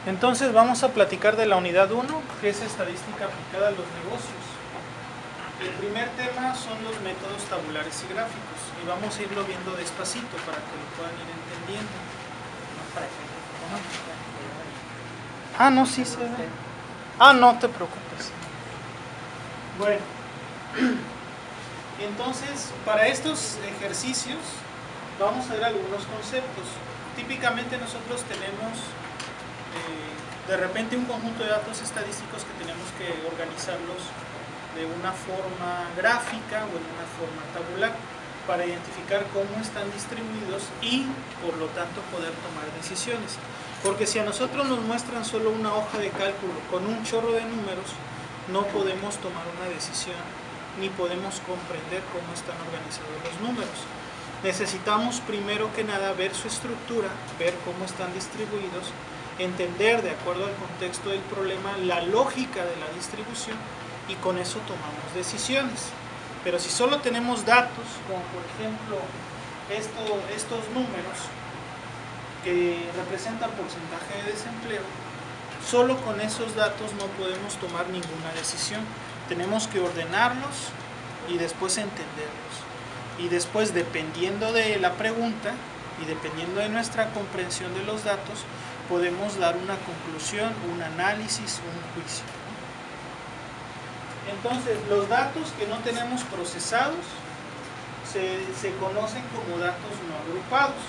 Entonces vamos a platicar de la unidad 1, que es estadística aplicada a los negocios. El primer tema son los métodos tabulares y gráficos, y vamos a irlo viendo despacito para que lo puedan ir entendiendo. Ah, no, sí se ve. Ah, no te preocupes. Bueno, entonces para estos ejercicios vamos a ver algunos conceptos. Típicamente nosotros tenemos de repente un conjunto de datos estadísticos que tenemos que organizarlos de una forma gráfica o en una forma tabular para identificar cómo están distribuidos y por lo tanto poder tomar decisiones. Porque si a nosotros nos muestran solo una hoja de cálculo con un chorro de números, no podemos tomar una decisión ni podemos comprender cómo están organizados los números. Necesitamos primero que nada ver su estructura, ver cómo están distribuidos, entender de acuerdo al contexto del problema la lógica de la distribución y con eso tomamos decisiones. Pero si solo tenemos datos, como por ejemplo estos números que representan porcentaje de desempleo, solo con esos datos no podemos tomar ninguna decisión. Tenemos que ordenarlos y después entenderlos. Y después, dependiendo de la pregunta y dependiendo de nuestra comprensión de los datos, podemos dar una conclusión, un análisis, un juicio. Entonces, los datos que no tenemos procesados se conocen como datos no agrupados,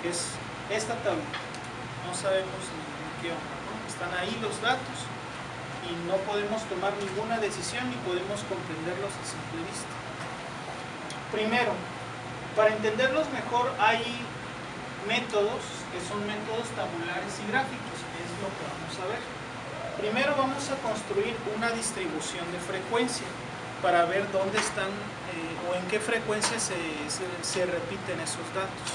que es esta tabla. No sabemos ni qué onda, ¿no? Están ahí los datos y no podemos tomar ninguna decisión ni podemos comprenderlos a simple vista. Primero, para entenderlos mejor hay métodos que son métodos tabulares y gráficos, que es lo que vamos a ver. Primero vamos a construir una distribución de frecuencia para ver dónde están o en qué frecuencia se repiten esos datos.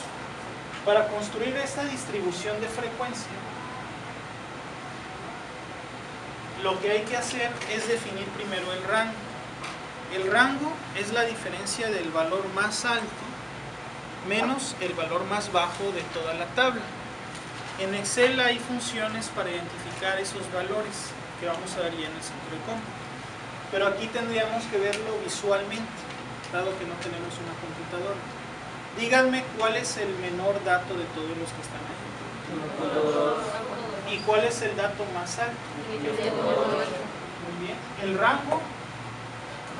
Para construir esta distribución de frecuencia, lo que hay que hacer es definir primero el rango. El rango es la diferencia del valor más alto menos el valor más bajo de toda la tabla. En Excel hay funciones para identificar esos valores que vamos a ver ya en el centro de cómputo. Pero aquí tendríamos que verlo visualmente, dado que no tenemos una computadora. Díganme cuál es el menor dato de todos los que están ahí. ¿Y cuál es el dato más alto? Muy bien. El rango,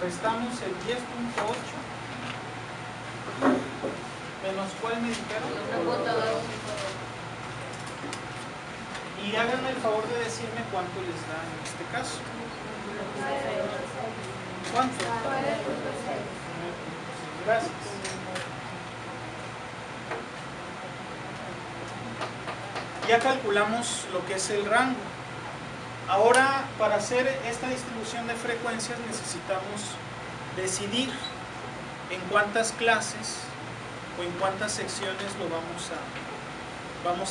restamos el 10.8 menos cuál me dijeron. Y háganme el favor de decirme cuánto les da en este caso. ¿Cuánto? Gracias. Ya calculamos lo que es el rango. Ahora, para hacer esta distribución de frecuencias necesitamos decidir en cuántas clases o en cuántas secciones lo vamos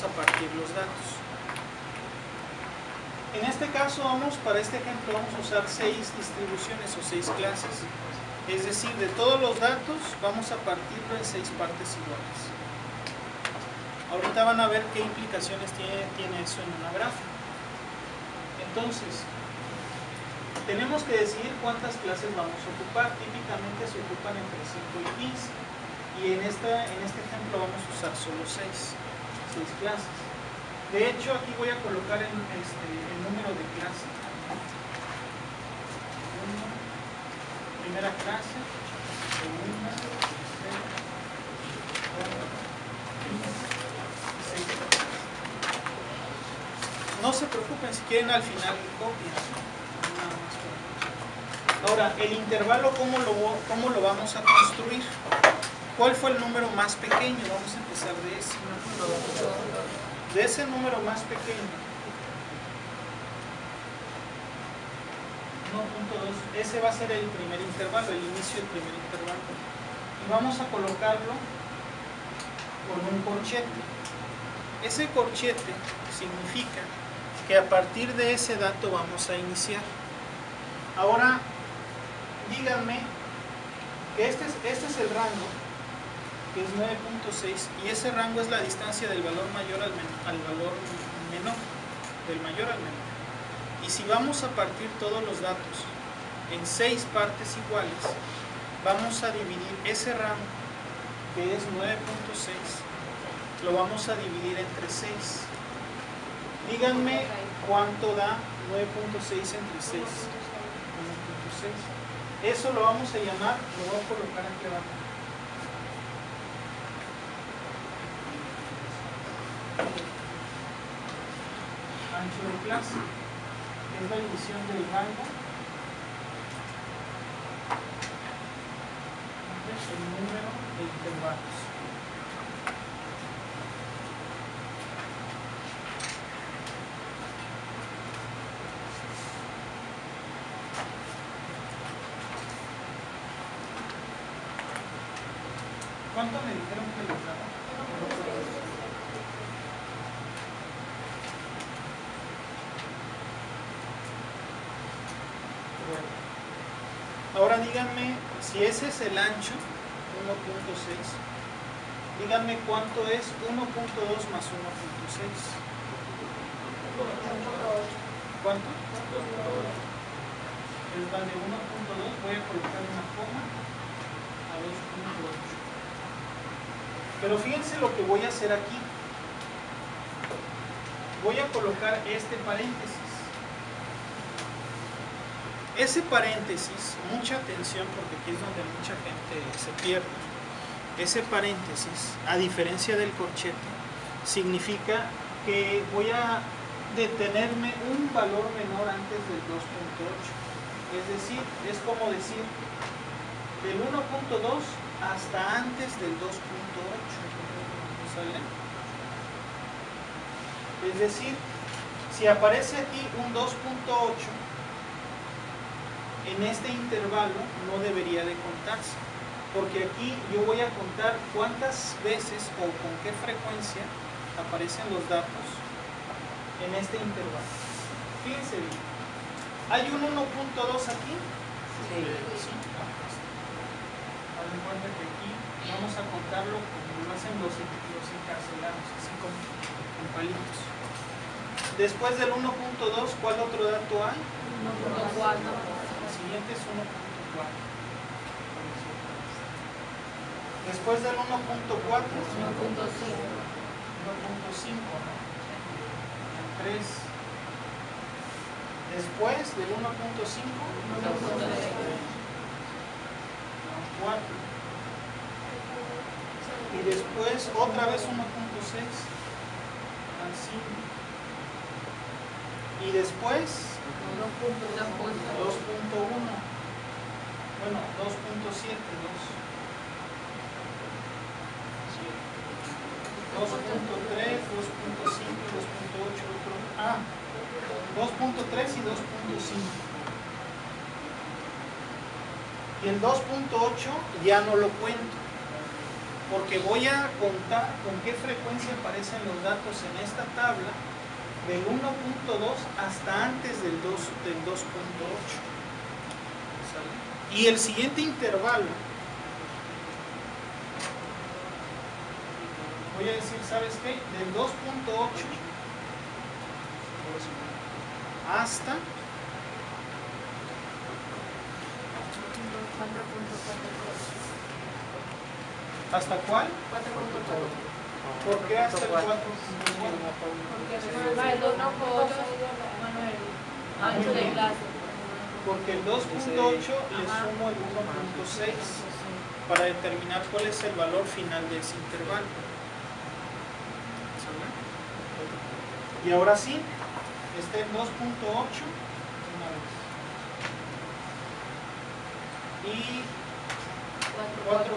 a partir los datos. En este caso, para este ejemplo vamos a usar 6 distribuciones o 6 clases. Es decir, de todos los datos vamos a partirlo en 6 partes iguales. Ahorita van a ver qué implicaciones tiene eso en una gráfica. Entonces, tenemos que decidir cuántas clases vamos a ocupar. Típicamente se ocupan entre 5 y 15. Y en este ejemplo vamos a usar solo 6 clases. De hecho, aquí voy a colocar el número de clase. Primera clase, segunda, tercera, cuarta, quinta, sexta. No se preocupen, si quieren al final copian. Ahora, el intervalo, ¿cómo lo vamos a construir? ¿Cuál fue el número más pequeño? Vamos a empezar de ese. De ese número más pequeño, 1.2, ese va a ser el primer intervalo, el inicio del primer intervalo. Y vamos a colocarlo con un corchete. Ese corchete significa que a partir de ese dato vamos a iniciar. Ahora, díganme que este es el rango, que es 9.6, y ese rango es la distancia del valor mayor al valor menor. del mayor al menor. Y si vamos a partir todos los datos en 6 partes iguales, vamos a dividir ese rango, que es 9.6, lo vamos a dividir entre 6. Díganme cuánto da 9.6 entre 6. 1.6. Eso lo vamos a llamar, lo voy a colocar aquí abajo. Ancho de clase, que es la división del rango entre el número de intervalos. ¿Cuánto me dijeron que les daba? Bueno. Ahora díganme, si ese es el ancho, 1.6, díganme cuánto es 1.2 más 1.6. ¿Cuánto? Es la de 1.2, voy a colocar una coma a 2.8. Pero fíjense lo que voy a hacer aquí. Voy a colocar este paréntesis. Ese paréntesis, mucha atención porque aquí es donde mucha gente se pierde. Ese paréntesis, a diferencia del corchete, significa que voy a detenerme un valor menor antes del 2.8. Es decir, es como decir, del 1.2 hasta antes del 2.8. ¿Sale? Es decir, si aparece aquí un 2.8, en este intervalo no debería de contarse, porque aquí yo voy a contar cuántas veces o con qué frecuencia aparecen los datos en este intervalo. Fíjense bien, ¿hay un 1.2 aquí? Sí. Hagan cuenta que aquí vamos a contarlo como lo hacen los encarcelados, así como con palitos. Después del 1.2, ¿cuál otro dato hay? 1.4. El siguiente es 1.4. Después del 1.4, 1.5. 1.5, ¿no? 3. Después del 1.5, 4. Y después otra vez 1.6 al 5. Y después 2.1. Bueno, 2.7, 2.3, 2.5, 2.8, 2.3 y 2.5. Y el 2.8 ya no lo cuento, porque voy a contar con qué frecuencia aparecen los datos en esta tabla del 1.2 hasta antes del 2.8. Y el siguiente intervalo, voy a decir, ¿sabes qué? Del 2.8 hasta ¿hasta cuál? 4.4. ¿Por qué hasta el 4.4? Porque el 2.8 le sumo el 1.6 para determinar cuál es el valor final de ese intervalo. Y ahora sí, este 2.8 una vez. Y 4.2.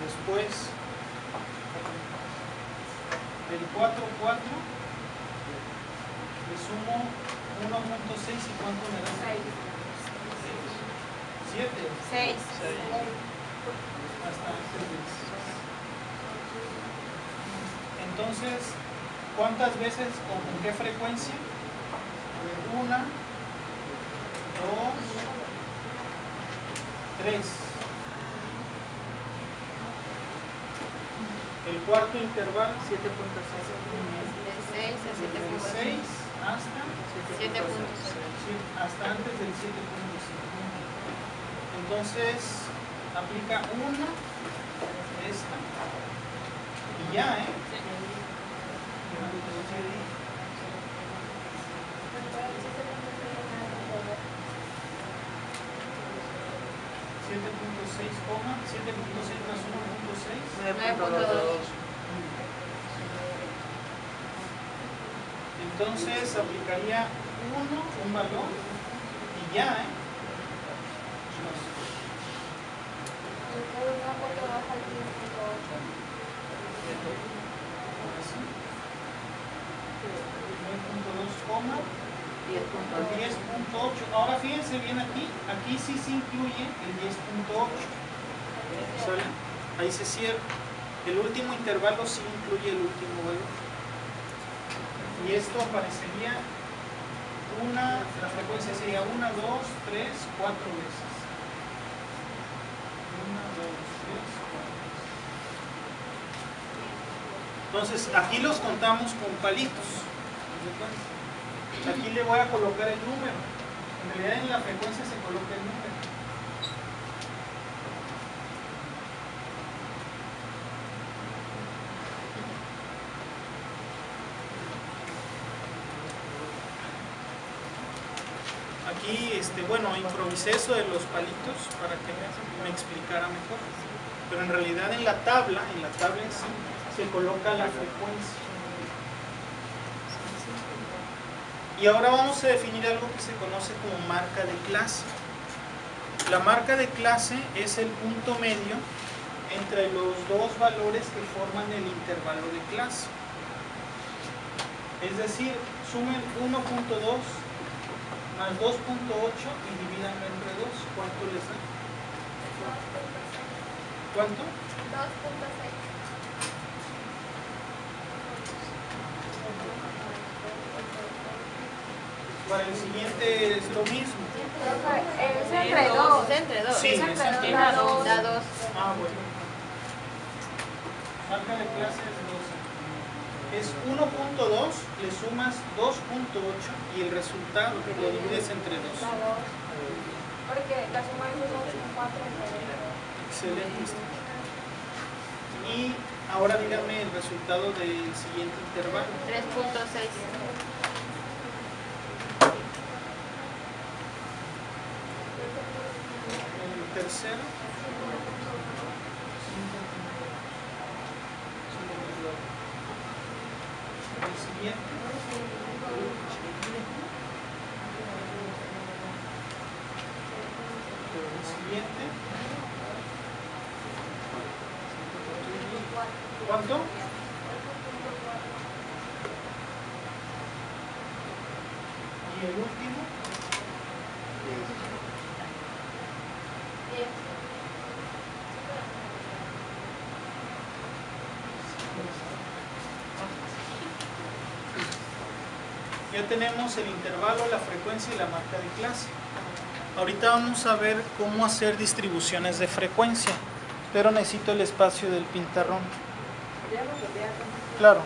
Después del 4.4 le sumo 1.6 y ¿cuánto me da? 7. 6. Hasta antes del 6. Entonces, ¿cuántas veces o con qué frecuencia? 1, 2, 3. El cuarto intervalo 7.6. De 6 a de 6 7.6. hasta 7.6. hasta antes del 7.5. Entonces aplica una, esta, y ya, ¿7.6 más 1.6? 9.2. Entonces aplicaría 1, un valor, y ya, Ahora sí. 9.2, 10.8. Ahora fíjense bien aquí sí se incluye el 10.8. ¿Sale? Ahí se cierra. El último intervalo sí incluye el último valor. Y esto aparecería la frecuencia sería 1, 2, 3, 4 veces. 1, 2, 3, 4 veces. Entonces, aquí los contamos con palitos. Aquí le voy a colocar el número. En realidad en la frecuencia se coloca el número. Aquí, bueno, improvisé eso de los palitos para que me explicara mejor. Pero en realidad en la tabla en sí, se coloca la frecuencia. Y ahora vamos a definir algo que se conoce como marca de clase. La marca de clase es el punto medio entre los dos valores que forman el intervalo de clase. Es decir, sumen 1.2 más 2.8 y divídanlo entre 2. ¿Cuánto les da? ¿Cuánto? 2.6. Para el siguiente es lo mismo. Es entre 2. Es entre 2. Sí, es entre Da 2. Da 2. Ah, bueno. Marca de clase es 12. Es 1.2, le sumas 2.8 y el resultado lo divides entre 2. Da 2. Porque la suma de 2 son 4. Excelente. Y ahora díganme el resultado del siguiente intervalo. 3.6. El tercero. El siguiente. El siguiente. ¿Cuánto? Y el último. Ya tenemos el intervalo, la frecuencia y la marca de clase. Ahorita vamos a ver cómo hacer distribuciones de frecuencia, pero necesito el espacio del pintarrón. Claro.